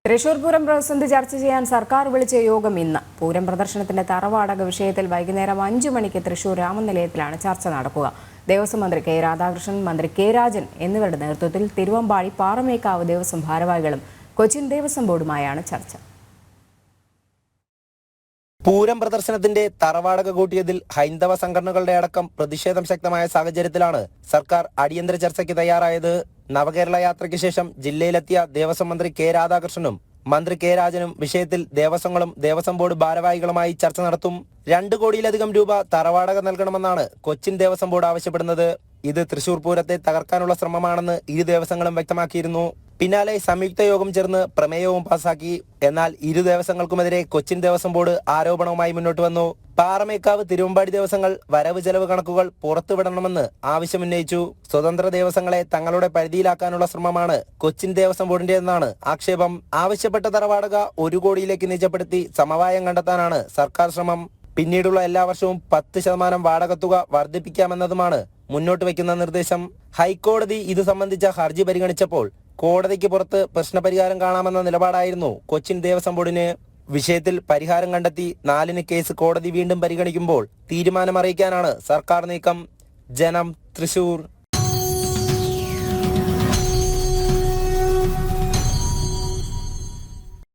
തൃശൂർ പൂരം പ്രതിസന്ധി ചർച്ച ചെയ്യാൻ സർക്കാർ വിളിച്ച യോഗം ഇന്ന്. പൂരം പ്രദർശനത്തിന്റെ തറവാടക വിഷയത്തിൽ വൈകുന്നേരം 5 മണിക്ക് തൃശൂർ രാമനിലയത്തിലാണ് ചർച്ച നടക്കുക. ദേവസ്വം മന്ത്രി കെ രാധാകൃഷ്ണൻ, മന്ത്രി കെ രാജൻ എന്നിവരുടെ നേതൃത്വത്തിൽ തിരുവമ്പാടി പാറമേക്കാവ് ദേവസ്വം ഭാരവാഹികളും കൊച്ചിൻ ദേവസ്വം ബോർഡുമായാണ് ചർച്ച. പൂരം പ്രദർശനത്തിന്റെ തറവാടക കൂട്ടിയതിൽ ഹൈന്ദവ സംഘടനകളുടെ അടക്കം പ്രതിഷേധം ശക്തമായ സാഹചര്യത്തിലാണ് സർക്കാർ അടിയന്തര ചർച്ചയ്ക്ക് തയ്യാറായത്. നവകേരള യാത്രയ്ക്ക് ശേഷം ജില്ലയിലെത്തിയ ദേവസ്വം മന്ത്രി കെ രാധാകൃഷ്ണനും മന്ത്രി കെ രാജനും വിഷയത്തിൽ ദേവസ്വങ്ങളും ദേവസ്വം ബോർഡ് ഭാരവാഹികളുമായി ചർച്ച നടത്തും. 2 കോടിയിലധികം രൂപ തറവാടക നൽകണമെന്നാണ് കൊച്ചിൻ ദേവസ്വം ബോർഡ് ആവശ്യപ്പെടുന്നത്. ഇത് തൃശൂർ പൂരത്തെ തകർക്കാനുള്ള ശ്രമമാണെന്ന് ഇരു ദേവസ്വങ്ങളും വ്യക്തമാക്കിയിരുന്നു. പിന്നാലെ സംയുക്ത യോഗം ചേർന്ന് പ്രമേയവും പാസാക്കി. എന്നാൽ ഇരു ദേവസ്വങ്ങൾക്കുമെതിരെ കൊച്ചിൻ ദേവസ്വം ബോർഡ് ആരോപണവുമായി മുന്നോട്ട് വന്നു. പാറമേക്കാവ്, തിരുവമ്പാടി ദേവസ്വങ്ങൾ വരവ് ചെലവ് കണക്കുകൾ പുറത്തുവിടണമെന്ന് ആവശ്യമുന്നയിച്ചു. സ്വതന്ത്ര ദേവസ്വങ്ങളെ തങ്ങളുടെ പരിധിയിലാക്കാനുള്ള ശ്രമമാണ് കൊച്ചിൻ ദേവസ്വം ബോർഡിന്റെതെന്നാണ് ആക്ഷേപം. ആവശ്യപ്പെട്ട തറവാടക 1 കോടിയിലേക്ക് നിജപ്പെടുത്തി സമവായം കണ്ടെത്താനാണ് സർക്കാർ ശ്രമം. പിന്നീടുള്ള എല്ലാ വർഷവും 10% വാടക തുക വർദ്ധിപ്പിക്കാമെന്നതുമാണ് മുന്നോട്ട് വയ്ക്കുന്ന നിർദ്ദേശം. ഹൈക്കോടതി ഇത് സംബന്ധിച്ച ഹർജി പരിഗണിച്ചപ്പോൾ കോടതിക്ക് പുറത്ത് പ്രശ്നപരിഹാരം കാണാമെന്ന നിലപാടായിരുന്നു കൊച്ചിൻ ദേവസ്വം ബോർഡിന്. വിഷയത്തിൽ പരിഹാരം കണ്ടെത്തി 4-ന് കേസ് കോടതി വീണ്ടും പരിഗണിക്കുമ്പോൾ തീരുമാനം അറിയിക്കാനാണ് സർക്കാർ നീക്കം. ജനം, തൃശൂർ.